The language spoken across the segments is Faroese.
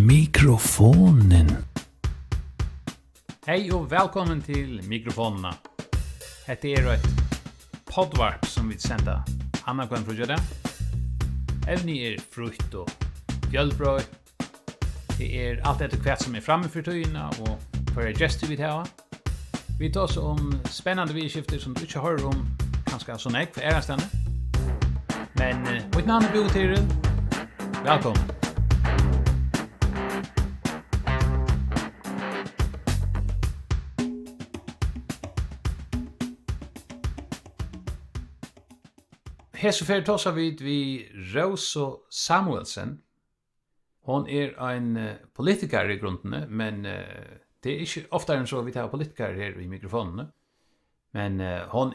Mikrofonen. Hej och välkommen till mikrofonerna. Detta är ett poddvarp som vi sända Anna kan fråga. Evni är frukt och fjällbröd. Det är allt det kvätt som är framme för tyna och för gäster vi tar. Vi tar oss om spännande vidskifter som du inte hör om kanske så näck för era stände. Men mitt namn är Bo Tyrell. Välkommen. Hessu fyrir tossa vi Rosa Samuelsen. Hon en politiker i grunden, men det är inte ofta än så vi tar politiker här i mikrofonen. Men hon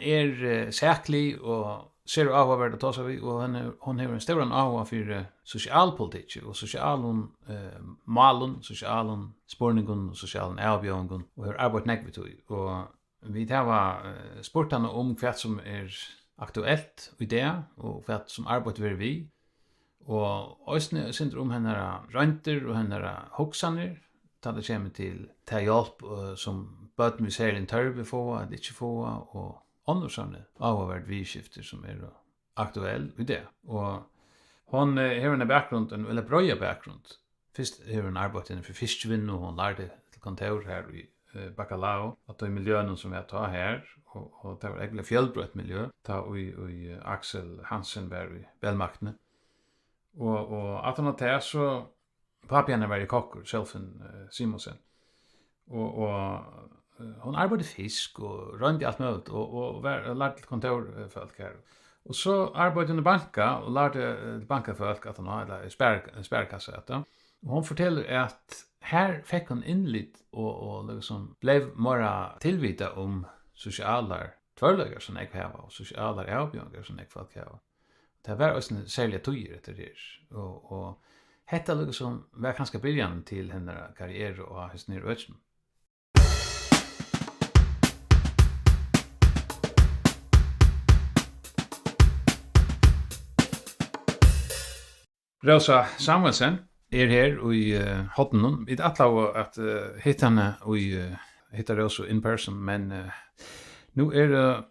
säklig och ser avvärd att tossa vi och hon har en stor avvärd för socialpolitik och social malen, social spårningen och social avbjörningen och hur arbetar negativt och vi tar sportarna om kvart som aktuellt i det och för att som arbetar vi och ösne syndrom henne rönter och henne hoxaner tar det kommer till ta hjälp som börn vi ser en törve få att inte få och andra såna avvärd vi skifter som aktuell i det och hon har en bakgrund eller bra bakgrund först har hon arbetat för fiskvinn och hon lärde till kontor här i Bacalao att det är miljön som jag tar här och det var egentligen fjällbrött miljö ta i Axel Hansenberg Belmakne och att han tar så pappan var i kockor Selfen Simonsen och hon arbetade fisk och rönde allt möjligt och var lärde till kontorfolk här och så arbetade hon i banka och lärde bankafolk att hon hade spärrkassa att och hon fortäller att här fick hon inlitt och liksom blev mera tillvita om sociala tvärläggar som jag har och sociala avbjörningar som jag folk har. Det var också en särskilt tydligt efter det. Och detta liksom var ganska början till hennes karriär och hennes nya öden. Rosa Samuelsen här i Hottenum. Vi alla att hitta henne och hitta Rosa in person, men nu det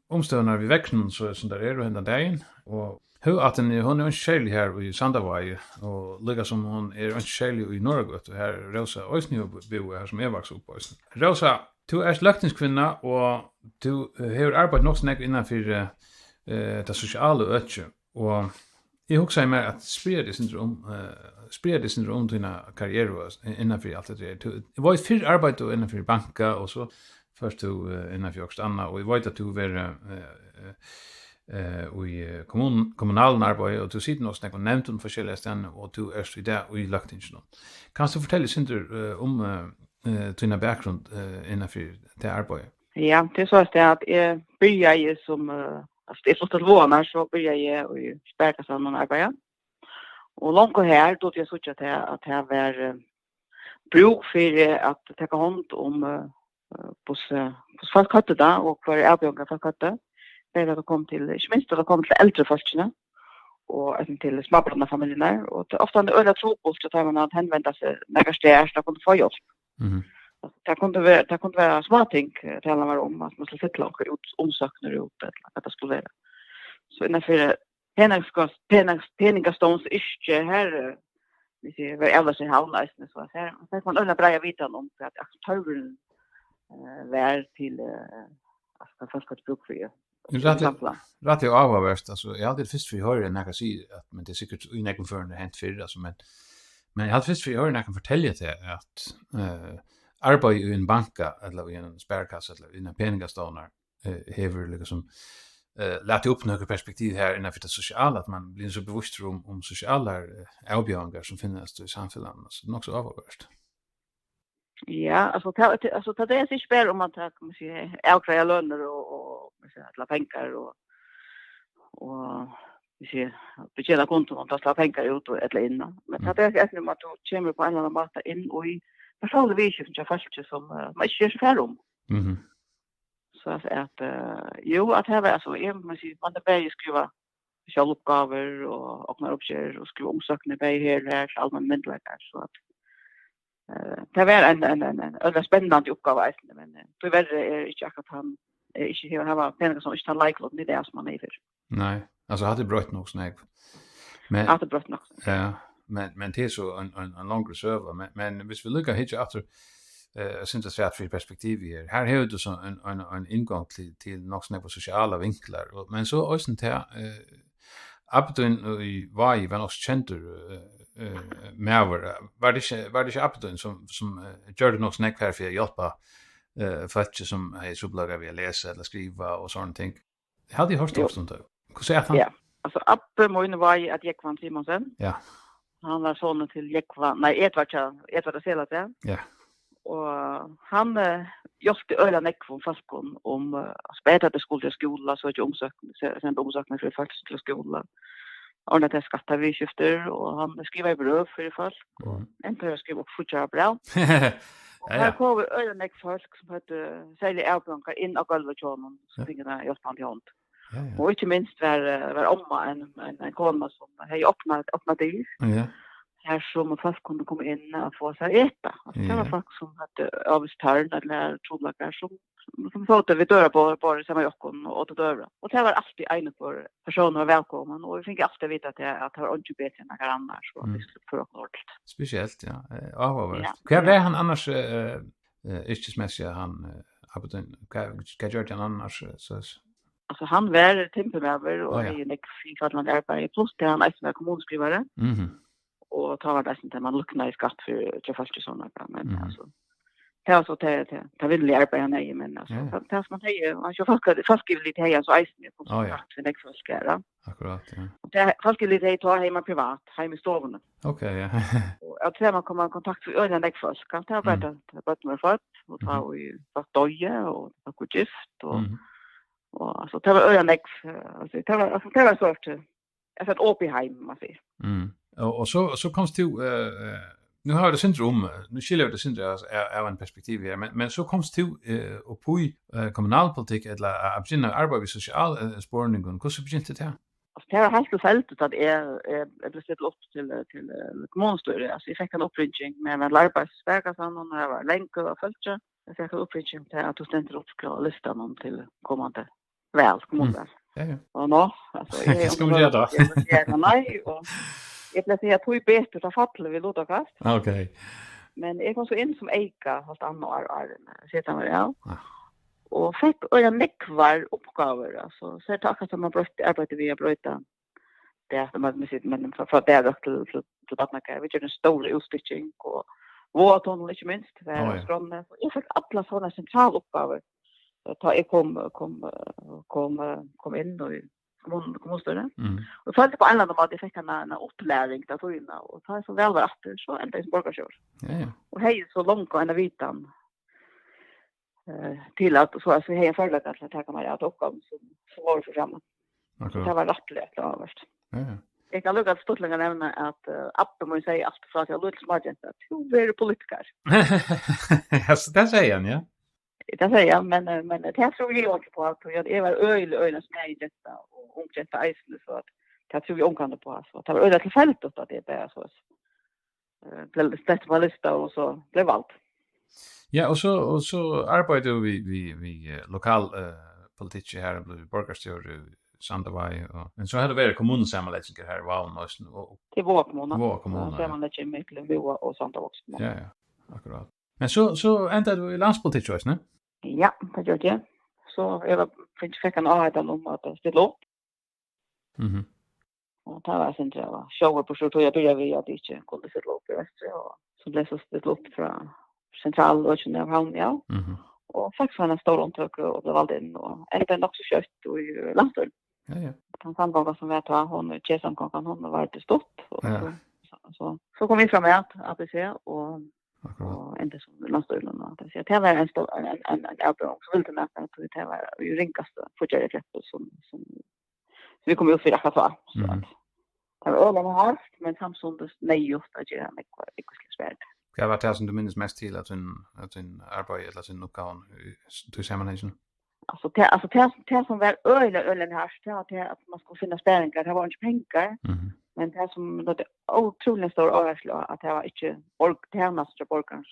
omstående vi växten så som där och hända dagen och hur att hon en själv här i Sandavai och lika som hon en själv i Norrgöt och här Rosa Ösnö bo här som växt upp på. Rosa, du löktingskvinna och du har arbetat nog snägt innanför det sociala ödet och jag huxar mig att sprida syndrom dina karriär innanför allt det där. Det var ett fyr arbete innanför banka och så först du innanför också Anna och jag vet att du var i kommunalen arbete och du sitter nog snägt och nämnt om olika ställen och du så där och i löktingen. Kan du fortälja syndrom om dina bakgrund innanför det arbetet? Ja, det så att jag började som alltså det är så tillvånar så började jag i spärkassan och arbeta. Och långt här då jag såg att det var bruk för att ta hand om på folk hade det och för erbjudanden folk hade. Det kom till inte minst det kom till äldre forskare och även till småbarn familjerna och ofta det öde tråkigt att man att hänvända sig några ställen där kunde få hjälp. Mhm. Det kunde vara småting det handlar om att man skulle sätta långt ut omsökningar ut att det skulle vara. Så innanför peningastons inte här vi ser vad alla sig halvläsna så här. Så man undrar bra vita om för att aktören var till att fast att bruk för det. Rätt är avvärst alltså jag hade först för höra när jag säger att men det är säkert innan för en hänt för alltså men jag hade först för höra när jag kan fortälja till att arbeta i en banka eller i en spärkassa eller i en pengastonar häver liksom låt upp några perspektiv här innanför det sociala att man blir så bevisst om sociala avbjörningar som finns i samhället så det är också avvärst. Ja, alltså det är sig spär om man tar kan man säga avkräva löner och alla pengar och vi ser betjäna konton och ta pengar ut och eller in. Men det är efter att du kommer på en annan måte in och i personliga vision som fast som man inte gör så färd om. Mhm. Så att jo att här alltså man säger man det börjar skriva självuppgaver och öppna uppgifter och skriva omsökningar här allmän myndigheter så att Det var en spännande uppgave, men tyvärr är inte akkurat han inte har pengar som inte har likelott i det som man är för. Nej, alltså hade brött nog snägg. Men Att det brott nog. ja, men det är så en lång server, men hvis vi lycka hitcha efter syns det för perspektiv här. Här har du så en ingång till nog snägg sociala vinklar, men så också till Abdun i var nog center var det inte Abdun som gör det nog snägg här för att hjälpa folk som är så bloggar vi läsa eller skriva och sånt ting. Hade jag hört också då. Hur säger han? Ja. Alltså Abbe Moine var ju att Jekvan Simonsen. Ja. Han var sonen till Jekvan, nej Edvard Selat, ja. Ja. Och han just öra nekvon faskon om att spela till skola så att sända omsökningar för folk till skola. Ordna till skatteavgifter och han skriver brev för folk. Inte jag skriver upp fortare brev. Här kommer öra nekvon folk som heter säljer avblankar in och golvtjånen så fingerna just på hand. Ja. Och inte minst var omma en kona som har öppnat det. Ja. Här som folk kunde komma in och få sig äta. Alltså, det var folk som hade avstörn eller trodlagar som sa att vi dörrar på samma jockon och åt dörra. Och det var alltid en för personer var välkommen och vi fick alltid veta att det var inte bättre än några andra så att vi skulle få ordentligt. Speciellt, ja. Vad var han annars yrkesmässigt han Abdun? Vad gör han annars så? Alltså han var temperöver och är en finkallande arbete plus det han är kommunskrivare. Och tar det sen man lucknar i skatt för till fast såna men alltså det är så det vill jag arbeta nej men alltså det som man säger man ska folk lite här så isen på kontakt för det för skära. Akkurat, ja. Det folk lite ta hemma privat, hemma i stoven. Okej, ja. Och jag tror man kommer i kontakt för öden det folk kan ta bara med folk och ta ju fast doja och på gift och alltså det var öden det alltså det var sort alltså ett opiheim man säger. Och så kommer du nu har det syndrom nu skiljer det syndrom är en perspektiv här men så kommer du upp i kommunalpolitik eller absinna arbete med social spårningen hur så begynte det här? Det har helt fältet att är bestämt upp till kommunstyret alltså jag fick en uppringning med en arbetsvägar som hon har länk och följt jag fick en uppringning till att studenter uppskriva listan om till kommande kommunväl. Ja. Och nå alltså jag ska göra det. Nej och jag blev jag tog bättre att fatta vi låta kast. Okej. Men jag kom så in som eka helt annorlunda sedan var jag. Och fick öra nekvar uppgifter alltså så tack att man bröt arbete via bröta. Det är man med sitt men för det är till att man kan vi gör en stor utstitching och vårton inte minst för skrånne. Jag fick alla sådana centrala uppgifter. Ta jag kom in och kommunstyrelsen. Och för på en annan måte fick han en uppläring där för inne och ta så väl var efter så ända som borgarskör. Ja. Och hej så långt och en vitan till att så alltså hej förlag att ta mig att uppgång så var det för framåt. Det var rättligt överst. Ja. Jag kan lugga stortlänga nämna att Abbe måste säga allt för att jag lite smart inte att hur är det politiker. Alltså det säger han ja. Det säger jag men det tror jag också på att jag var öjla snäg detta och ungjätta isen så att jag tror jag omkande på så det var öjla till fältet att det är så blev det på lista och så blev allt. Ja och så arbetar vi lokal politik här blev borgarstyre Sandavai och men så hade det varit kommunsammanläggningar här var nästan och till vår kommun. Vår kommun. Sammanläggning med Voa och Sandavai. Ja, akkurat. Men så ända du i landspolitik just nu? Ja, det gör det. Så jag fick en avtal om att ställa upp. Och det var sen jag var shower på så jag började vi att inte kunde ställa upp i Västra och så blev så ställa upp från central och av havn ja. Och faktiskt var en stor omtryck och blev vald in och även också kött och i landstorg. Ja. Han samgångar som vet vad hon Chesamgången hon var det stort och så kom vi fram med att ABC och inte som landstorgen och det ser var en stor en avgång så vill det nästan att det var ju ringaste fortare grepp som vi kommer upp för att så det var ölen har men samtidigt nej just att göra mycket svårt. Vad var det som du minns mest till att en arbete eller sin uppgåva till sammanhangen? Alltså det som var ölen här det att man skulle finna spärringar det var inte pengar. Men det som det otroligt stor avslut att det var inte orkternas borgarna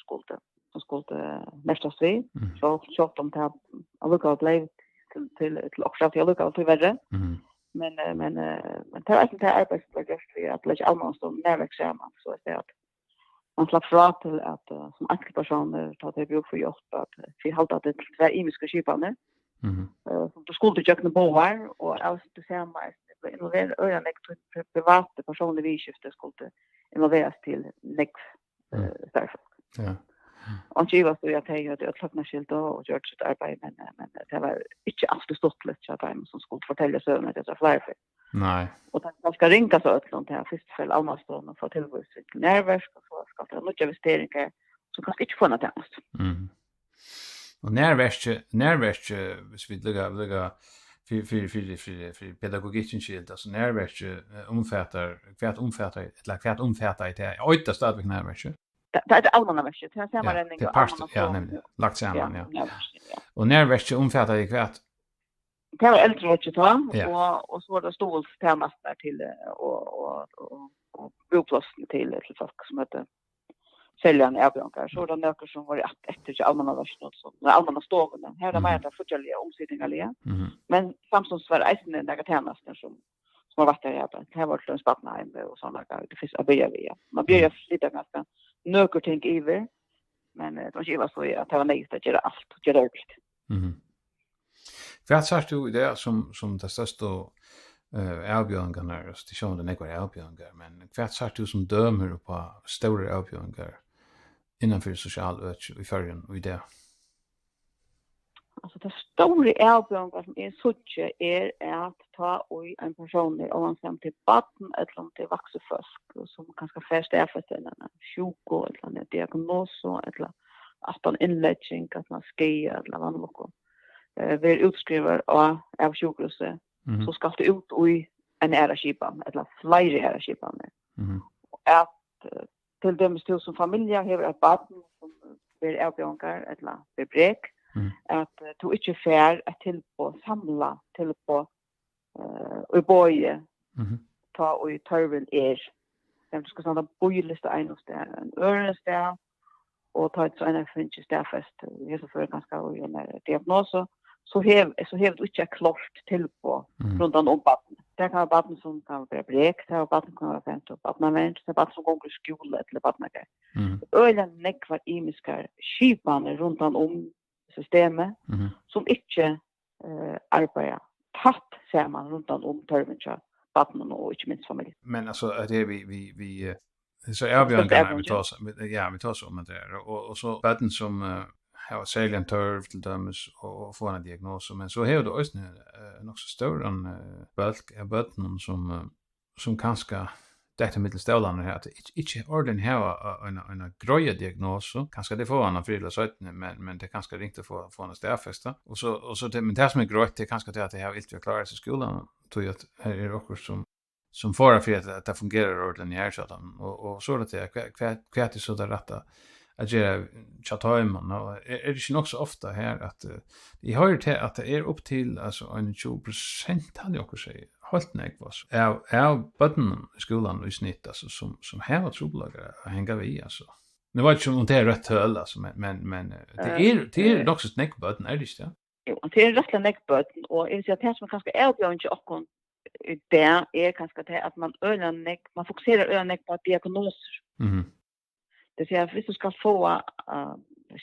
skulle nästas vi. Så de tar alluga blev till också till alluga till värre. Men det är inte arbetsplatsprojekt vi att lägga allmänt som närverksamma så är det att man slapp fra till att som enkelpersoner tar det bruk för jobb att vi håller det till två imiska skipane. Som du skulle jökna på här och alltså det ser man involvera öronäck privata personer vi skiftar skulle involveras till näck därför. Ja. Och jag var så jag tänkte att jag klockan skilt och gjort sitt arbete men det var inte alltid stottligt att jag som skulle fortälja sömn att det var fler. Nej. Och det ska ringa så att sånt här först för allmastående och få tillbud till närverk och så ska det något investeringar så kanske inte få något annat. Och närverk hvis vi lägga för pedagogiken skilt alltså närverk omfattar det åtta stadvik närverk. Det är allmänna verket. Det ser man det ja, nämligen. Lagt samman, ja. Och närverk omfattar det kvärt. Det var äldrerådet och så var det stolstjänst där till och boplåsen till folk som heter säljaren erbjuder. Så det nöker som var efter allmänna verket som allmänna stående. Här är det mer att förtälja omsidningar. Men samtidigt var det även en negativnästen som har varit där uppe. Det har varit en Spatnheim och sådana där. Det finns att börja via. Man börjar lite ganska nöker tänk över. Men det var inte så att det var nöjt att göra allt. Göra övrigt. Vad sa du det som det största avbjörningarna, det är inte några avbjörningar, men vad sa du som dömer på stora avbjörningar innanför social i färgen och i det? Alltså det stora avbjörningar som är suttje är att ta och en person är oansam till baden eller till vuxenfolk som kanske först är för en sjuko eller en diagnos eller att en inläggning att man ska eller vad något. Vi utskriver av sjukhuset så ska det ut i en ära skipan eller flera ära skipan. Att till dem som familj har ett barn som blir avbjörningar eller blir bräck att du inte fär att till på samla till på och boje ta och i törven du ska såna bojlista en örnesta och ta ett sådana finch staffest det så för ganska och en diagnos så har du inte klart till på runt om barn. Det kan vara barn som kan vara bräck, det kan vara barn som kan vara fänt upp att man vet att barn som går i skola eller barn där. Ölen nekvar imiskar skipan runt om systemet som inte arbetar tatt ser man runt om törvencha barnen och inte minst familj. Men alltså att det vi så avbjörningarna vi tar så med det och så barnen som har säljan törv till dömes och får en diagnos men så har du också nog så stor en barnen som kanske detta mittelstålarna här att inte orden har en gröja diagnos kanske det får en frilla så men det kanske inte få en stärfesta och så det men det som är gröt det kanske det att det har inte klarat sig skolan tror jag att här är också som får för att det fungerar ordentligt så att och så det kvärt så där rätta att göra chathaimen och är det inte också ofta här att jag har ju att det är upp till alltså 20% hade jag också säga halt nej vad är button skolan i snitt alltså som här troblagar hänga vi alltså nu var det ju om det är rätt höll alltså men det är också snack button är det inte jo det är rätt snack button och är det här som kanske är inte och det är kanske det att man man fokuserar öneck på diagnoser. Det säger att vi ska få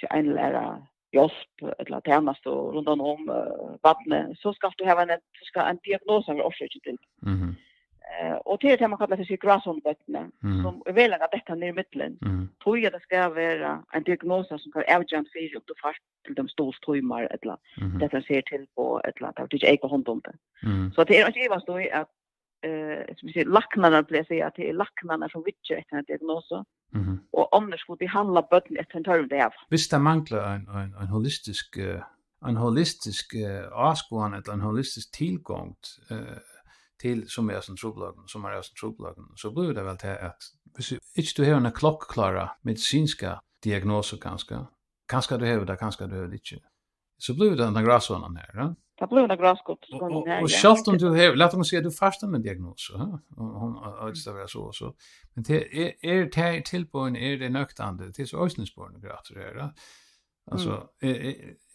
en lära hjälp eller tjänst och runt om vattnet så ska du ha en diagnos av orsaken till. Och det man kallar för grassombettne som är väl att detta ner i mitten. Tror jag det ska vara en diagnos som kan avgöra för upp till fast till de stolströmmar eller det ser till på ett land att det är hand om det. Så det är inte vad står att som vi säger lacknarna blir säga att det är lacknarna som vittjar en diagnos. Och annars skulle behandla bötten efter en törv det av. Visst det manglar en holistisk avskåan eller en holistisk tillgång till som är som troblagen så blir det väl till att hvis du har en klockklara medicinska diagnoser kanske du har det kanske du har inte Så blir det den gråzonen här, ja. Det blev en gråskott. Och självt om du har, låt oss säga du fastar med diagnos, hon har så. Men det är tillbörn, det nöktande, det är så östningsbörn grater det här. Alltså,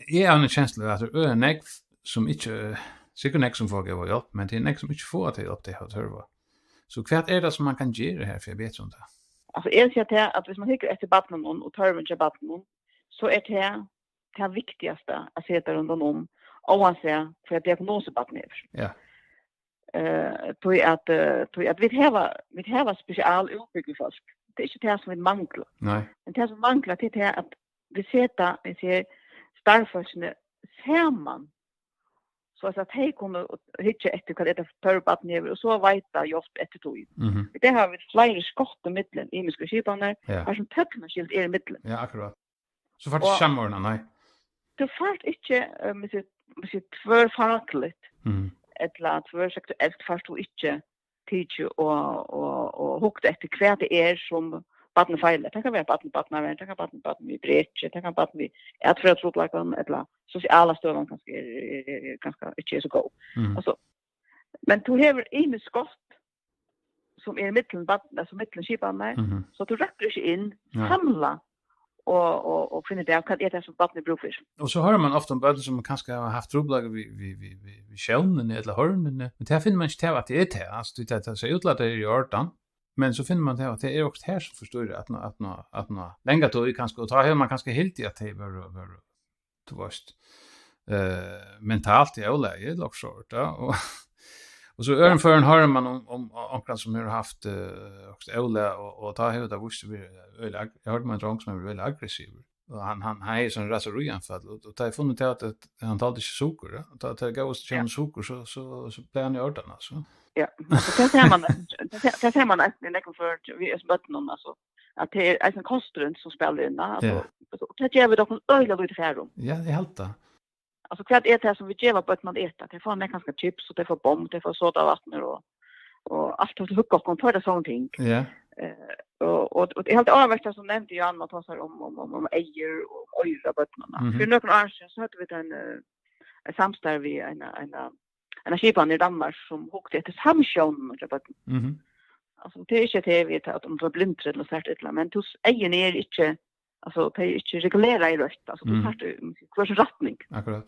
jag har en känsla att det är en ägg som inte, sikkert en ägg som får gå hjälp, men det är en ägg som inte får till hjälp, det har törva. Så kvart är det som man kan göra här, för jag vet sånt här. Alltså, jag säger att hvis man tycker efter battnen och törven till battnen, så är det viktigaste att sätta runt om, oavsett för att diagnosebattnen är. Ja. Tror att vi har special utbyggnad folk. Det är inte det som vi manglar. Nej. Men det som manglar det är att vi ser starfolkene samman. Så att de kunde hitta efter vad det är törbatten över och så vita hjälp efter tog. Det har vi flera skott i mitten i muskelskipaner. Har som töcknaskilt i mitten. Ja, akkurat. Så fart samordna, nej. Det fart inte med sitt tvärfakligt. Eller tvärsektuellt fast du inte tidsju og hukt etter hva det er som baden feiler. Det kan være baden, det kan baden vi bretje, det kan baden vi atferdsutlagen, eller sosiale støvene kanskje ikke er så god. Altså, men du hever ene skott som er mittelen baden, altså mittelen skipene, så du rekker ikke inn, samla og finne det hva det er som baden er brug for. Og så hører man ofte om bøten som kanskje har haft troblager vid sjøvnene eller hørnene, men det finner man ikke til at det er til, altså det ser ut at det er i ordan, men så finner man til at det er også her som forstår at nå lenge tog kanskje, og tar man kanskje helt i at det var tvåst mentalt i avleie, eller også og så örenfören hör man om ankran som har haft också Ola och ta hela vuxit jag hörde man en drang som är väldigt aggressiv och han är sån raserianfall och ta funnit att han talade inte socker ta gå och köpa socker så blir han i ordan alltså. Ja, så det ser man att det är för vi är botten alltså att det är en konstrukt som spelar in alltså det ger vi dock en öliga lite färrum. Ja, det helt det. Alltså kvart är det som vi ger på att man äter. Det får ganska chips och det får bomb, det får sådana vatten och allt att hugga och för det sån ting. Ja. Och det är helt avvärsta som nämnde ju Anna talar om ägger och öra bottnarna. För några år sedan så hade vi en samstarv vi en skipan i Danmark som huggade efter samsjön och botten. Alltså det är inte det vi vet att de var blindre eller särskilt men tus äggen är inte alltså det är inte reglerat i rött alltså du tar kvar rättning. Akkurat.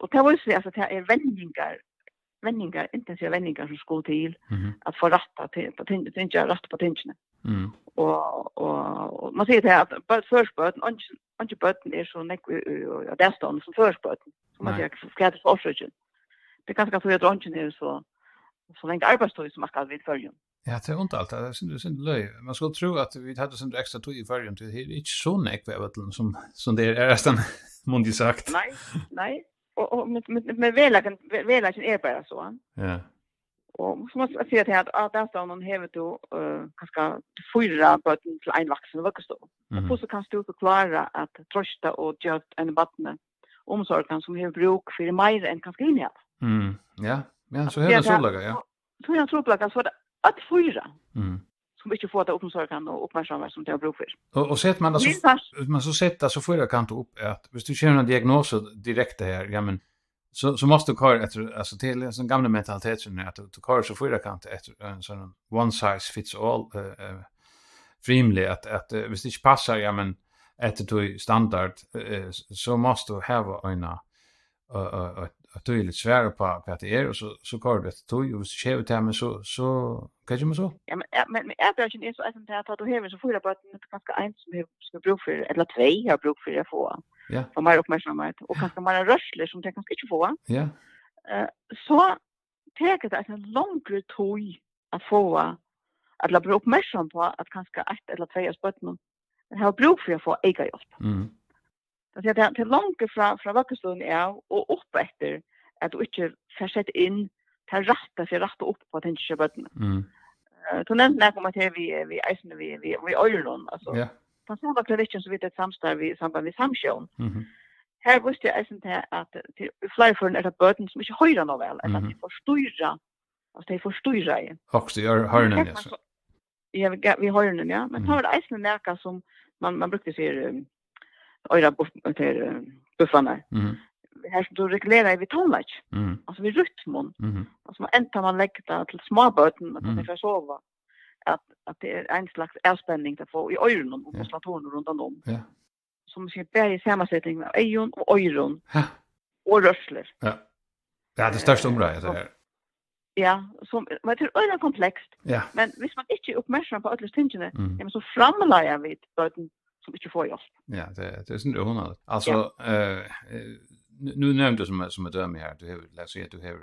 Och det var ju så att det är vändningar intensiva vändningar som skulle till att få rätta till på inte rätt på tingarna. Och man ser det att på förspöten inte böten är så näck och där står som förspöten som man säger skadar för oxygen. Det kanske så att dronchen är så länge arbetstid som man ska vid förjun. Ja, det är inte allt. Det är synd löj. Man skulle tro att vi hade sånt extra tog i förrjun till det är inte så näckvävet som det är nästan mundigt sagt. Nej. Och med välagen är bara så. Ja. Och som man säger att där står någon hävet då kanske 4 botten till en vuxen vuxstå. Och så kan du förklara att trösta och göra en botten omsorgen som har bruk för mer än kanske in här. Ja, så hela så laga, ja. Så jag tror att så att 4. Som inte får det uppmärksamhet och uppmärksamhet som det har bruk för. Och sett man så sätta så får jag kan ta upp att hvis du känner en diagnos direkt här, ja men så måste du köra efter alltså till en sån gamla mentalitet som är att du köra så får jag kan efter en sån one size fits all frimlig att hvis det inte passar ja men efter du standard så måste du ha att du är lite svårare på att det är och så går det att du och så det men så kan man så ja men är det inte så att du har så fulla på att det kanske en som ska bruka för eller 2 har bruk för att få ja för mer uppmärksamhet och kanske man rörsler som det kanske inte får ja så tar det en lång tid att få att la bruka uppmärksamhet på att kanske 1 eller 2 aspekter har bruk för att få ega hjälp. Det är långt från vuxenstunden och upp efter att du inte får sätta in till rätta upp på att inte köpa den. Så när kommer till vi eisen vi öron alltså. Ja. På sådana krediter så vid ett samstarv i samband med samsjön. Här visste jag eisen till att till fly för en button som inte höra något väl att det får styra. Alltså det får styra igen. Också gör hörnen alltså. Ja, vi hörnen ja, men tar det eisen närka som man brukar se öra buffarna. Här som du reglerar vid tonlage. Alltså vid rytmen. Alltså man ändrar man lägger det till småböten att man får sova. Att det är en slags avspänning att få i öronen och muskulaturen runt om. Ja. Som ska bära i sammansättning med ögon och öron. Och rörsler. Ja. Ja, det största området det här. Ja, men det är komplext. Ja. Men hvis man inte är uppmärksam på alla tingene, så framlar jag vid böten som inte får hjälp. Ja, det är inte onödigt. Alltså, nu nämnde du som ett döme här, du har, låt säga att du har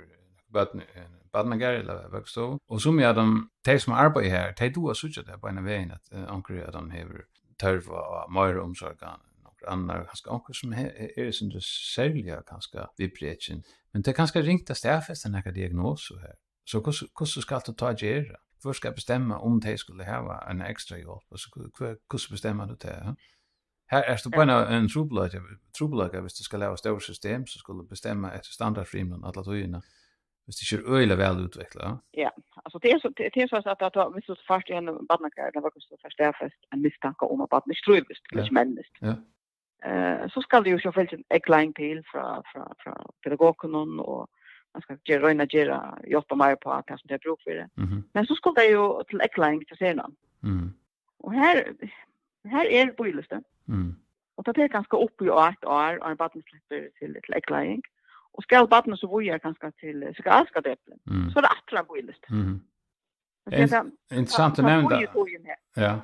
badnagar eller vuxstov. Och som jag de som arbetar här, de då så där på en väg att ankre att de har törv och mer omsorgan. Andra ganska onkel som är som det sälja ganska vibration. Men det kanske ringt att stäffas den här diagnos så här. Så hur ska du ta gera? För ska bestämma om det skulle ha en extra hjälp. Så hur bestämmer du det? Här är det bara en trubbelaga hvis det ska lära stora system så skulle bestämma ett standardfrimland alla tøyna. Hvis det kör öle väl utveckla. Ja, alltså det är så att hvis du först en badnakar där var så först en misstanke om att badnet strövs till människt. Ja. Så ska det ju så fällt en eggline till från pedagogen och man ska göra jobba mer på att det som det är bruk för det. Men så ska det ju till eggline till sedan. Och här är bojlisten. Och det är ganska upp i 8 år och en badnet släpper till eggline. Och ska badnet så vojar ganska till psykiatriska deplen. Så är det attra bojlist. Intressant att nämna. Ja.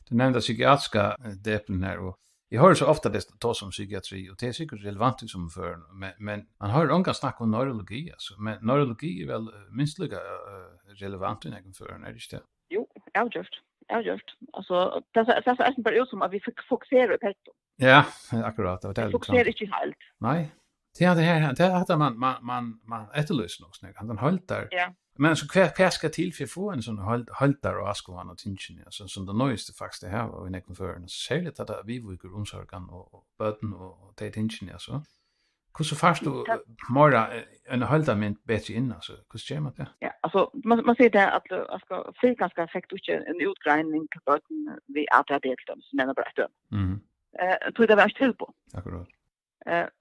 Du nämnde psykiatriska deplen här och jag hör så ofta det tas om psykiatri och det är säkert relevant som för men man hör ångan snacka om neurologi alltså men neurologi är väl minst lika relevant i egen för när det är. Jo, just. Alltså det är bara ut som att vi fokuserar på det. Ja, akkurat. Det är fokuserar inte helt. Nej. Det hade man efterlyser något snägt. Han höll där. Ja. Men så kvar ska till för få en sån höll där och askovan och tinchen alltså som det nöjeste faktiskt det här och i näcken för en särskilt att vi vill omsorgan och böten och det tinchen alltså. Hur så fast du mera en hållta med bättre in alltså. Hur ser man det? Ja, alltså man ser det att jag ska för ganska effekt och en utgrävning på böten vi ADHD som menar bara det. Tror det var till på. Akkurat.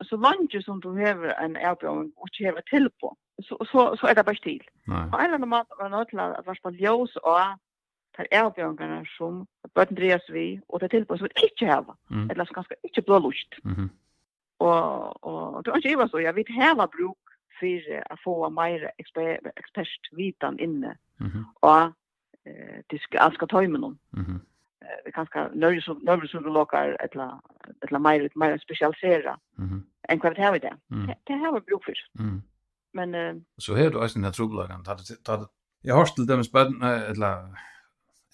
Så långt som du har en erbjudning och inte har till på så är det bara stil. På en annan måte var något att vara på ljus och tar erbjudningarna som böten drejas vi och det till på så inte har. Eller så ganska inte blå lust. Och då är det så jag vet hela bruk för att få mer expertvitan inne. Och det ska ta med någon. Vi kanske neurologer eller mer specialisera än vad vi har det. Det här var bruk för. Men så här då är den här trubbelagan jag har till dem barn eller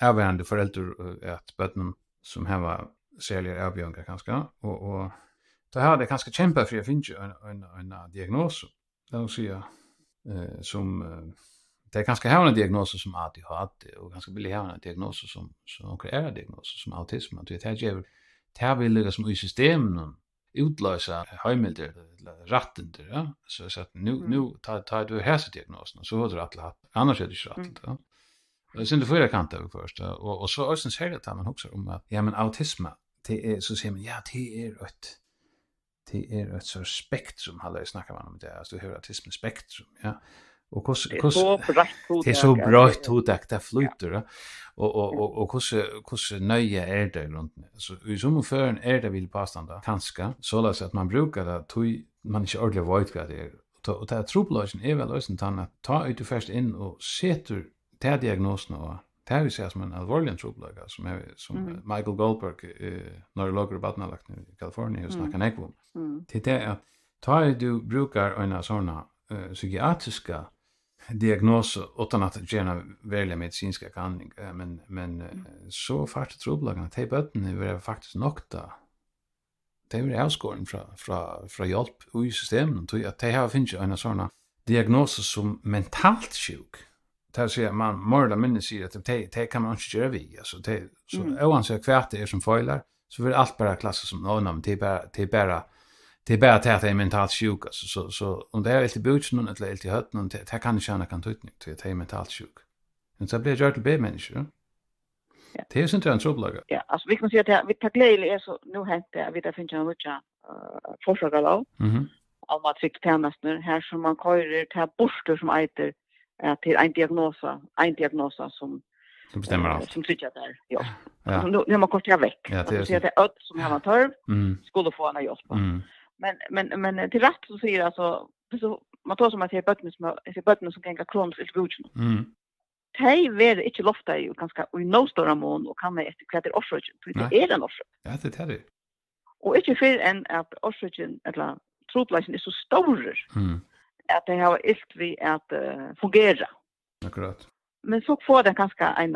avvärande föräldrar att barnen som har särskilt avbjörningar kanske och då har det kanske kämpa för att finna en diagnos. Då säger som det kanske har en diagnos som ADHD och ganska vill ha en diagnos som också är en diagnos som autism. Det här vill ligga som i systemen utlösa höjmilder eller rattender. Ja? Så att nu tar du hälsodiagnosen så har du rätt annars är det inte rätt. Ja? Det är synd att förra kant över först. Och så är det särskilt att man också om att ja men autism det är så ser man ja det är ett så spektrum alla snackar man om det. Alltså du hör autism spektrum, ja. Och det är så bra totakt det flyter och hur nöje är det runt så i som för är det vill påstående kanske så att man brukar det man inte ordentligt vet vad det är och det trubbelagen är väl lösen att ta ut först in och sätter det diagnosen och det här vi ser som en allvarlig trubbelaga som Michael Goldberg neurolog i Barnalakt i Kalifornien hos snackar nekvom till det att ta du brukar en såna psykiatriska diagnoser utan att göra välja medicinska behandling men så fast trubbelagen att bötten är faktiskt nokta det är avskåren från hjälp i systemen och att det har finns en såna diagnoser som mentalt sjuk där ser man mer eller mindre säger att det kan man inte göra vi alltså det så oansett kvärt det är som failar så vill allt bara klassas som någon det är bara att det är mentalt sjuk så om det är lite butchen eller lite hött det kan inte känna kan tutning till det är mentalt sjuk men så blir det till B-människor Det är inte en troblaga. Ja, alltså vi kan säga att vi tar glädje är så nu hänt det vi där finns en lucka förslagalov. Alma trycktjänster här som man körer till borster som äter till en diagnosa som bestämmer allt. Som sitter där. Ja. Så nu man kort väck. Ja, det är så att det är som har törv skulle få en hjälp. Men till rätt så säger alltså så man tar som att det är bötten som kan gå kronisk distribution. Hej ver inte lofta ju ganska i no stora mån och kan efter kvätter orsöken. Det är den orsök. Ja, det är det. Och inte för en att orsöken eller troplatsen är så stor att det har ilt vi att fungera. Akkurat. Men så får den ganska en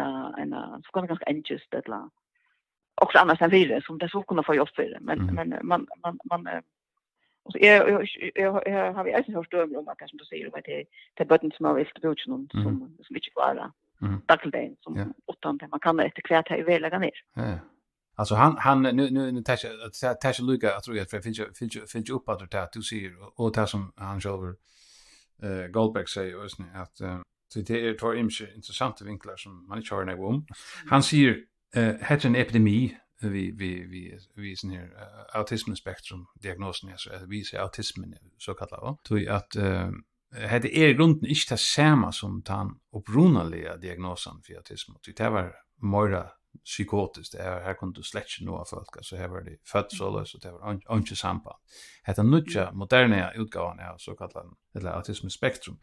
så kan det ganska enkelt eller också annars än virus som det så kunna få jobb för det. Men man och jag har ju inte hört stöd om att det som du säger om att det är bötten som har vilt distribution som inte klara. Dagligdagen som utan det man kan efter kvärt här i väl lägga ner. Ja. Alltså han nu tar Luca jag tror att det finns upp att det du ser och det som han själv Goldberg säger också att det är två intressanta vinklar som man inte har någon om. Han säger heter en epidemi vi sån här autismspektrum diagnosen så vi ser autismen så kallat tror att det är i grunden inte det samma som den upprunaliga diagnosen för autism. Det var mer psykotiskt. Här kunde du släcka några folk. Alltså här var det födsel så det var inte samband. Det nya moderna utgåvan är så kallat eller autismspektrum.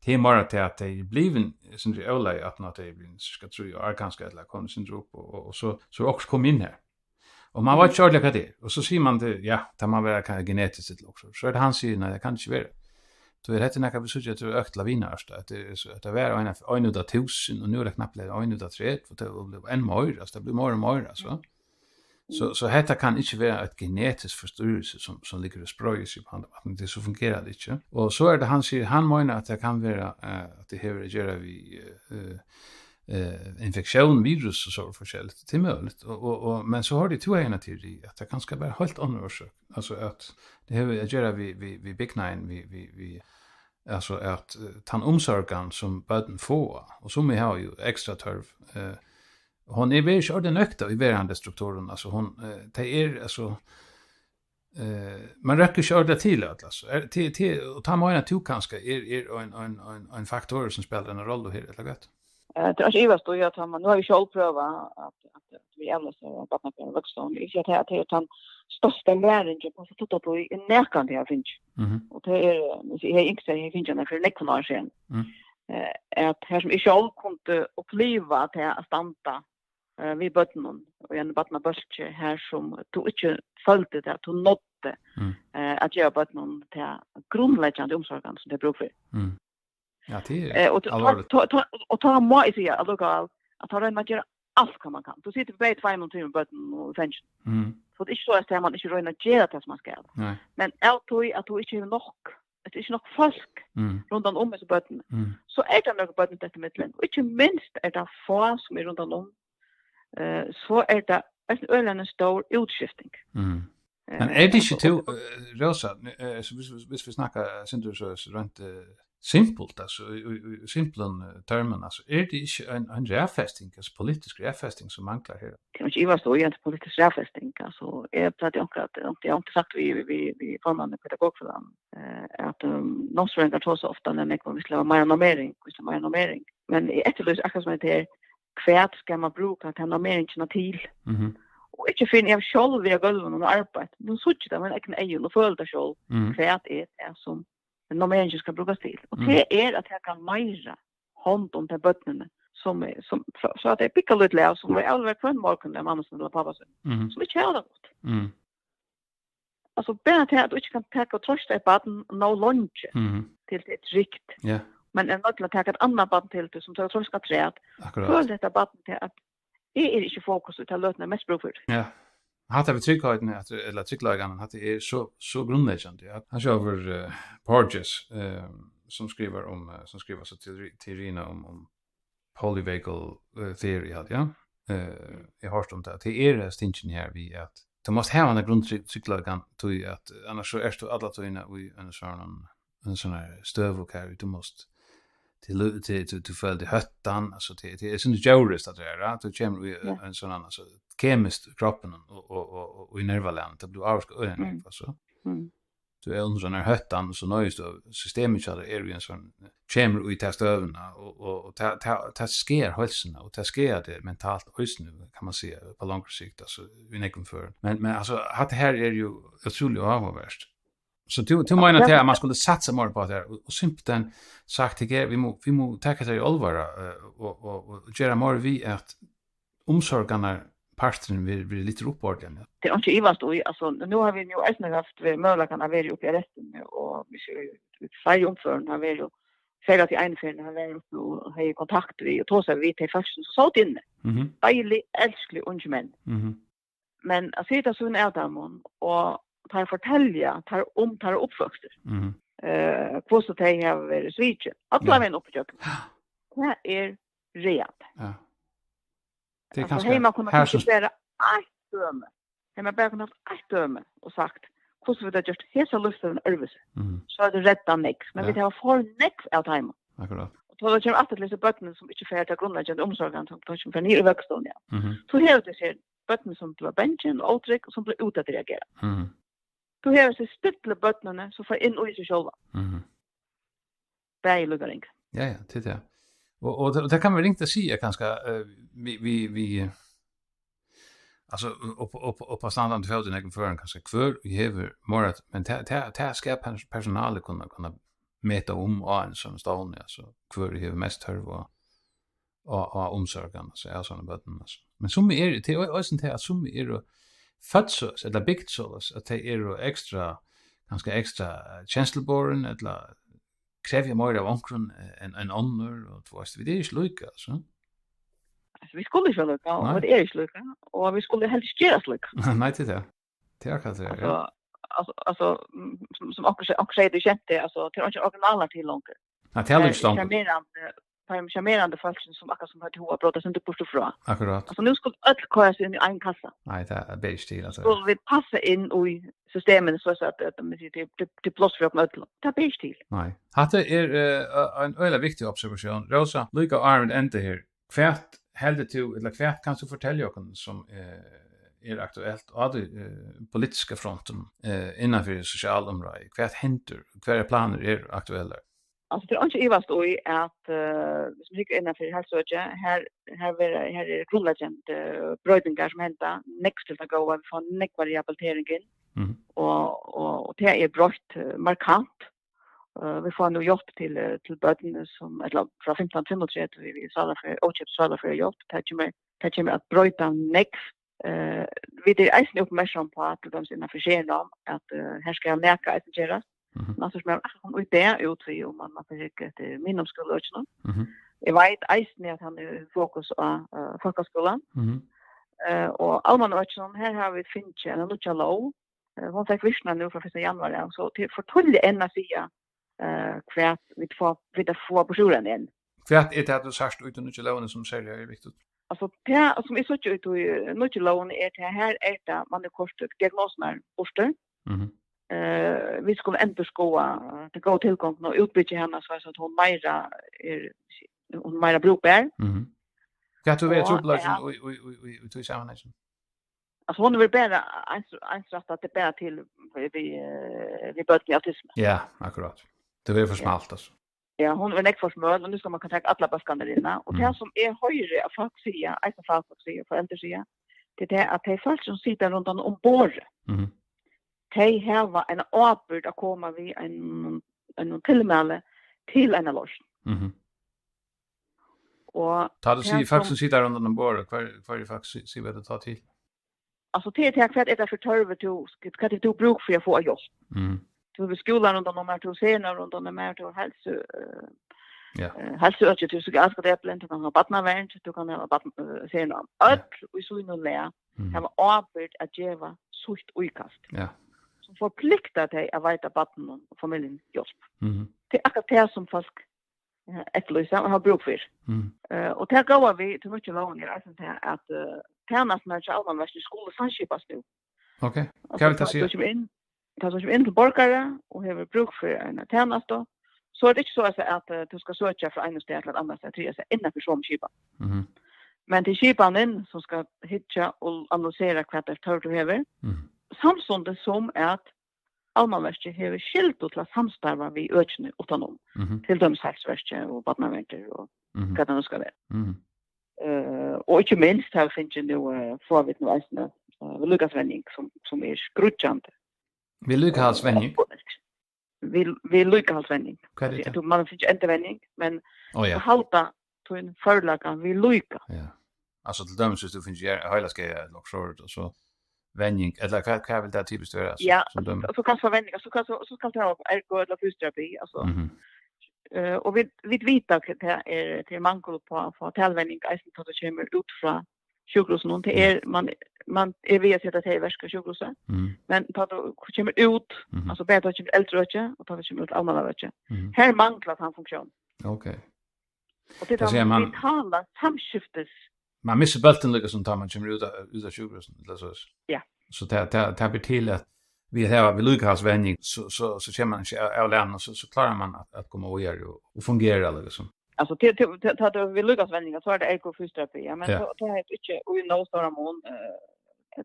Det är mer att det blir sen det öle att när det blir ska tro jag kanske eller konsyndrom och så också kom in här. Och man var inte sure vad det. Och så ser man det det man vara kan genetiskt också. Så är det han säger nej det kan inte vara. Då är det näka besöka till ökt lavinarst att det är så att det var en av 1000 och nu är det knappt en av 3 för det blev en mer alltså det blir mer och mer alltså. Så detta kan inte vara ett genetiskt förstörelse som ligger och spröjs i på att det så fungerar det inte. Och så är det han säger han menar att det kan vara att det har att göra vi infektion virus och så förskällt till möjligt och men så har det två ena teori att det kan ska vara helt annorlunda orsak alltså att det har att göra vi big nine vi alltså att tan omsorgan som barnen får och som vi har ju extra törv hon är väl så den nökta i varandra strukturen alltså hon det är alltså man räcker köra till alltså till och ta mig en kanske är en faktor som spelar en roll då här eller gott. Det är ju så att man nu har vi själv prövat att vi alla så att man kan växa och inte att det är han största lärningen på så att det är närkande jag finns. Och det är jag inte jag finns ju för nekonation. Att här som i själv kunde uppleva att jag stanta vi botten och en bottna börske här som du inte följde det att du nådde att göra botten till grundläggande omsorgen som det beror för. Ja, det är och ta mig i sig att ha den göra allt kan man kan. Du sitter på 2 minuter med botten och fängelsen. Så det är inte så att man inte röna göra det som man ska. Men att du inte är nog det är inte nog folk runt om med botten. Så är det nog botten detta mittlen. Och inte minst är det få som är runt om så är det en stor utskiftning. Men är det inte till Rosa så hvis vi snackar syns så runt simpelt alltså simplen termen alltså är det inte en räfästning alltså politisk räfästning som manklar här. Det är inte vad så egentligen politisk räfästning alltså är det att jag har inte sagt vi kommande pedagog för dem att någonstans kan så ofta när man vill ha mer normering men i efterlös akkurat som det är kvärt ska man bruka till normeringen till. Och inte finner jag själv via golven och arbete. Nu såg det men jag kan ej och följa själv kvärt är som normeringen ska brukas till. Och det är att jag kan mera hand om de bottnarna som så att det pickar lite läs som är alldeles för en morgon där mamma eller pappa så. Som inte är det gott. Alltså bara att du inte kan ta och trösta ett barn no lunch till ett rikt. Ja. Men en möjlighet att ta ett annat barn till det som tar tröska träd. För detta barn till att det är inte fokus utan lötna mest bruk för. Ja. Hade vi trygghet att eller trygglagan hade är så grundläggande att han över Porges som skriver så till Rina om polyvagal theory hade jag hört om det är stinchen här vi att du måste ha en grundtrygglagan till att annars så är det alla tydligen i en sån här stöv och här du måste till följde höttan alltså det är sån djurist att göra att du kommer en sån alltså kemiskt kroppen och i nervlänet det blir avskräckande alltså. Du är under den här höttan så nöjst då systemet så är ju en sån chamber i testöverna och ta sker hälsan och ta sker det mentalt just nu kan man säga på lång sikt alltså i nekom för men alltså att det här är ju otroligt avvärst så du menar att man skulle satsa mer på det här och simpelt sagt till er vi må ta det i allvar och göra mer vi att omsorgarna parten blir lite uppordnade. Det är inte ivast och alltså nu har vi ju ändå haft möjligheten att vara uppe i resten och vi ser färg omförn har vi ju säga till en för har varit uppe och har kontakt vi och då så vi till först så sålt inne. Dejlig älsklig unge män. Men att sitta så en äldamon och tar fortälja tar uppväxter. Hur så det har varit switch. Alla vem uppköp. Det är reat. Ja. Det kan hemma kunna konstatera ett döme. Hemma bara kunna ett döme och sagt hur vi det just hesa lusten överse. Så är det rätta next, men vi har för next out time. Akkurat. Och då det kommer att läsa böcker som inte färdiga grundläggande omsorgen som kanske för nya vuxna ja. Så här det ser böcker som blir benchen och uttryck och som blir ut att reagera. Då här så stilla böckerna så för in och i sig själva. Bäj lugaring. Ja, det. Och det kan man inte säga kanske vi alltså upp på standard för den egen föraren kanske kvar vi har mer men ta ska personal kunna mäta och en sån stående alltså kvar vi har mest hör och omsorgen så är såna bötten alltså men som är det är sånt här som är det fötts eller byggt så att det är extra ganska extra känsloborn eller kräver mer av onkron en annor och tvåst vi det är ju lika så alltså vi skulle ju lika och det är ju lika och vi skulle helst göra lika nej det är kanske alltså som också säger det kände alltså till inte originaler till långt ja till aldrig stånd charmerande folk som akkurat som har till bröder som du pustar från akkurat alltså nu skulle allt köra sig in i en kassa nej det är bäst till alltså så vi passa in i systemen så att det plus för att det är bäst till nej hade en öle viktig observation Rosa Luca Arnold enter här kvärt helde till eller kvärt kan du fortälja oss som är aktuellt av det politiska fronten innanför socialområdet kvärt händer kvärt planer är aktuella. Alltså det är inte ivast och att som gick innanför hälsovården här är grundläggande brödningar som händer next till att gå av från nekvar rehabiliteringen och det är brott markant vi får nu hjälp till böden som eller från 15-35 vi sala för ochipsala för hjälp det kommer att bryta next vi det är inte uppmärksam på att de sina försenar att här ska jag näka att göra man så smäller och det ut för om man försöker till minimumskolan också. Jag vet inte att han är fokus på folkskolan. Och allmän också här har vi finch en lucha low. Hon fick visionen nu för 1 januari så till förtälja en sida kvärt vi får på skolan igen. Kvärt är det att du sagt ut lucha low som säger är viktigt. Alltså det som är så ut i lucha low är det här är det man är kort diagnoser borster. Vi skulle ändå det gå tillgång och utbygga henne så att hon mera brukbar. Kan du vet trubbelagen och till sammanhanget. Alltså hon vill bara ansvaret att det bara till vi börjar med autism. Ja, akkurat. Det är för smalt alltså. Ja, hon vill inte få smöl och nu ska man kontakta alla baskanderna och det som är högre av folk säga, alltså folk säger för äldre säga, det är att det är folk som sitter runt om bord. De har en avbud att komma vid en tillmäle till en lås. Och tar du sig faktiskt sitta runt om bord kvar är faktiskt se vad det tar till. Alltså det är kvar det för törver till kan du bruk för att få jobb. Du vill skolan runt om till scener runt om med till hälso hälso att du ska aska det plent att ha barnavärn du kan ha barn scener. Allt vi så nu lä har avbud att geva sucht utkast. Ja. Som förpliktar dig att veta barnen och familjen hjälp. Det är akkurat det som folk efterlyser och har bruk för. Och det går vi till mycket långt alltså att tjänas med allmän värst i skolan samskipas nu. Okej. Kan vi ta sig in till borgare och har bruk för en tjänast då så är det inte så att du ska söka från en stad till ett annat stad till innanför som skipan. Mhm. Men till skipanen som ska hitta och analysera vad det tar du över. Mhm. Samsonde som att Almanverket har skilt till att samstarva vid ökene utenom. Mhm. Till dömsverket och badnaverket och Mhm. vad det nu ska vara. Mhm. Och inte minst här finns ju nu får vi nu ägstna Lukas Venning som är skrutjande. Vi lyckas ha svängning. Vi Lukas Venning. Vad är det? Man finns inte Venning, men Ja. halta på en förlagan vi Luka. Ja. Alltså till döms så finns ju hela ska jag lockshort och så vändning eller vad vill det typiskt vara Ja, som så kan förvändningar så kan ta ergo eller fysioterapi alltså. Mhm. Och vi vet att det är till mangel på tälvändning isen så det kommer ut från sjukhusen och det är man är vi att sätta till värska sjukhuset. Mhm. Men då kommer ut alltså bättre kommer äldre och då kommer ut allmänna. Här manglar han funktion. Okej. Och det ser man- är vitala samskiftes. Man missar bulten lika som tar man kommer ut av sjukhuset eller så. Ja. Så det blir till att vi har vi lyckas vändning så kommer man inte av lämna så klarar man att komma och fungera liksom. Alltså till vi lyckas vändningar så är det ekofysioterapi. Ja, men Ja. så det är inte och nå stora mån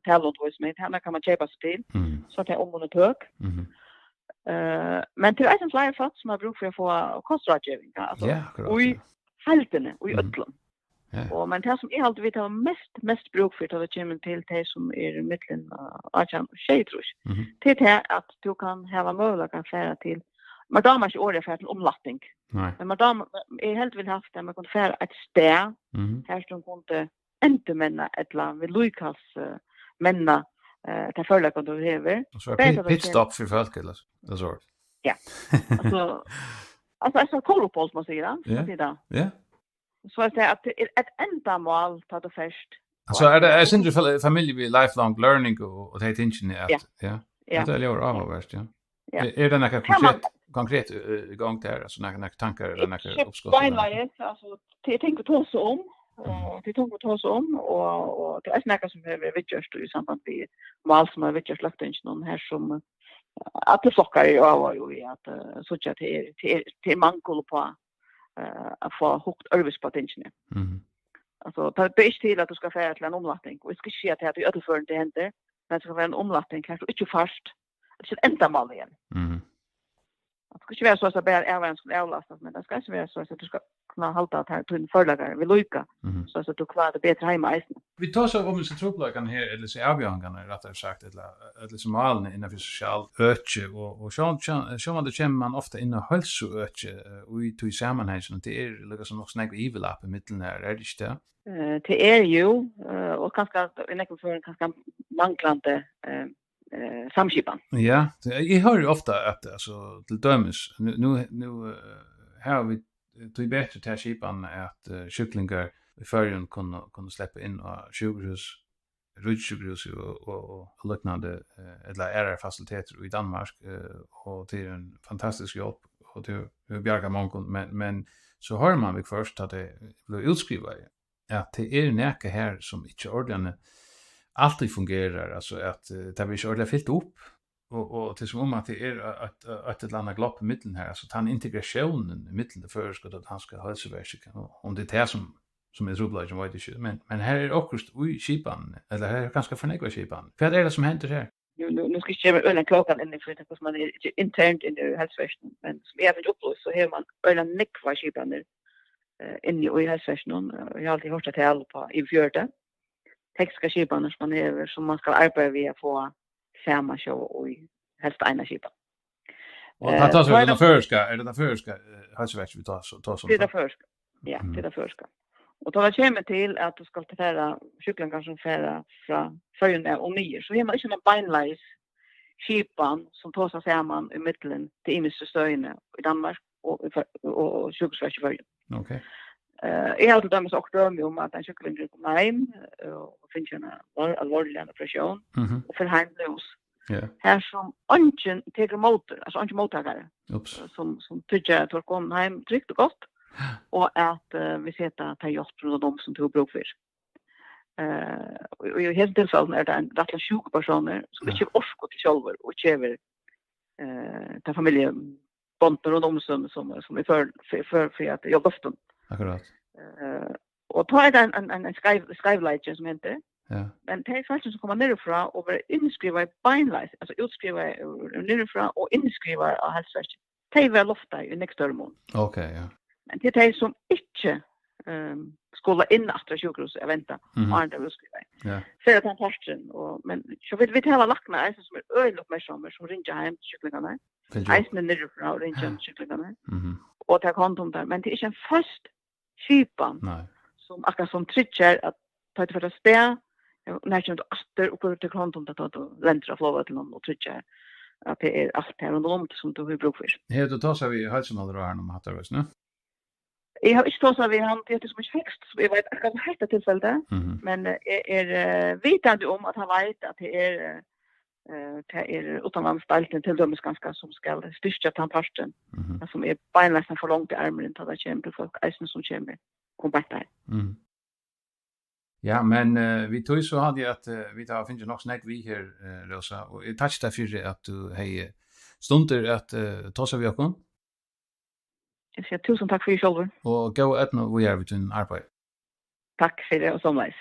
talent voice med här kan man köpa sig till. Mhm. Så det är om och tök. Mhm. Men till en flyer fast som har bruk för att få kostrådgivning. Alltså, Ja, akkurat. och i haltene och i Mhm. ödlom. Ja. Och men det som är alltid vi tar mest bruk för att det kommer till det som är mitten Arjan och Sheitrus. Mhm. Det är att du kan ha möjlighet att färra till madamars årliga färd till omlattning. Nej. Men madam är helt vill haft det man kan färra ett stä Mhm. här som kunde inte männa ett land vi Lukas männa ta förlägga då över. Och så är Bättre pitstop för folk eller så. Alltså kolopol man säger Ja. det. Ja. Så att säga att det är ett ändamål tar det först. Alltså är det syndrom familj vid lifelong learning och det tingen att ja. Ja. Det är ju avvärst, ja. Ja. Är det några konkret gång där alltså några tankar eller några uppskott? Beinlejet, alltså det tänker ta så om och det tänker ta så om och det är snacka som behöver vitchast i samband med mål som har vitchast lagt in någon här som att det flockar ju av ju att så att till mangel på att få högt arbetspotential. Mhm. Alltså det är inte till att du ska färra till en omlattning och det ska ske att du överför det händer men det ska vara en omlattning kanske inte fast det är ett ändamål igen. Mhm. Det ska inte vara så att bara även skulle avlastas men det ska inte vara så att du ska kunna hålla att här till en förläggare vid Luka Mhm. så att du klarar det bättre hemma i isen. Vi tar så om så tropplagan här eller så avgångarna rättare sagt eller som målen innan för social öke och så man det kommer man ofta in och hälsoöke och i till sammanhang så det är liksom också något överlapp i mitten här är det inte? Det är ju och kanske en ekvation kanske manglande samskipan. Ja, jag hör ju ofta att alltså till dömes nu här vi tog bättre till skipan att kycklingar i förrjun kunde släppa in och sjukhus rutsjukhus och liknande eller är faciliteter i Danmark och till en fantastisk hjälp och till bjärga många men så hör man väl först att det blir utskrivet att det är näka här som inte ordentligt alltid fungerar alltså att det blir så ordentligt fyllt upp och till som att det är att ett landa glopp i mitten här så tar integrationen i mitten det förskott att han ska hälsoverka om det är som är trubbelagen vad det är men här är också i skipan eller här är ganska förnägva skipan. Vad är det som händer här? Nu ska jag köra ölen klockan in för det man är internt i hälsoverken men som jag vet upplöst så har man ölen nekva skipan där inne i hälsoverken och jag har alltid hört att det är på i fjörde. Tekniska skipan som man ska arbeta via få samma show och helst ena skipan. Och det tar så den förska hälsoverken vi tar så. Det är det förska. Ja, det är det förska. Och då det kommer till att du ska ta kycklingar som färra från förrjun och nyer så har man inte någon beinleis skipan som tar sig samman i mitten till imiska stöjne i Danmark och sjukhusverk i förrjun. Okej. Jag har alltid dömt också om att en kyckling kommer hem och finns en allvarlig depression och för hem lös. Ja. Här som ungen teker motor, alltså ungen mottagare. Ups. Som tycker att folk kommer hem tryggt och gott. Och att vi sätter att ta hjälp från de som tog bruk för. Och i hela tillfällen är det en rätt sjuk personer som inte orkar till själva och kräver ta familje bonter och som är för att jag luften. Akkurat. Och ta det en skylight som heter. Ja. Men det är faktiskt som kommer nerifrån och blir inskriva i beinleis, alltså utskriva nerifrån och inskriva av hälsoverket. Det är väl ofta i nästa hormon. Okej, ja. Men det är som inte skulle in efter sjukhus och vänta. Och det vill skriva. Ja. För att han parten och men så vi talar lackna som är öl uppmärksamma som ringer hem till kycklingarna. Isen nerifrån och ringer till kycklingarna. Och ta hand där, men det är inte en fast skipan. Nej. Som akkurat som trigger att ta det för att stä när jag åter och går till hand att ta länder av flödet till någon och trigger att det är allt här under om som du har bruk för. Här då tar vi hälsomål här om hattar oss, ne? Jag har inte tagit vi han det som är högst så jag vet att det heter tillfälle men är vetande om att han vet att det är utanlandsdalten till dömes ganska som ska styrka tandparsten som är beinlästen för långt i armen till att kämpa folk isen som kämpa kombatta. Ja, men vi tog så hade jag att vi tar finns ju nog snägt vi här Rosa och jag tackar för att du hej stunder att ta så vi kom. Jag säger tusen tack för er själva. Och gå att nu vi gör vi din arbete. Tack för det och så mycket.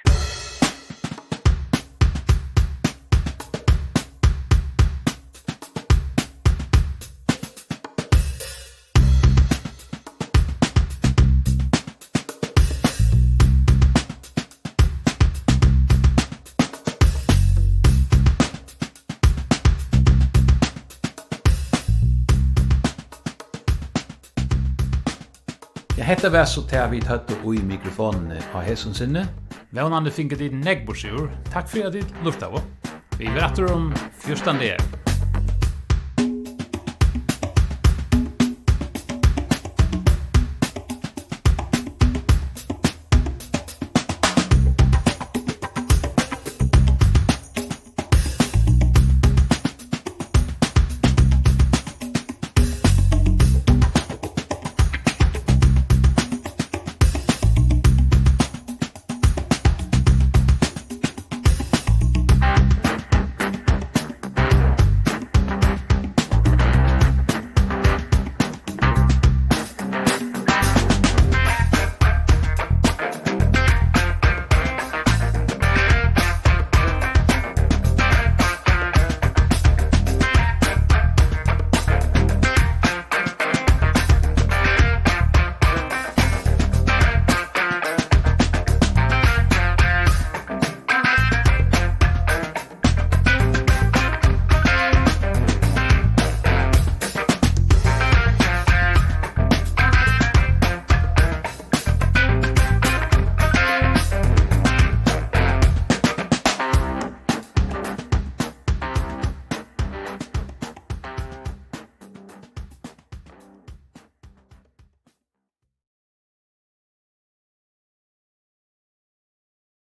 Jag heter väl så tar vi tatt och i mikrofonen av hästen sinne. Vånande finker dit neggborsur. Tack för att du luftade. Vi berättar om 14 dagar.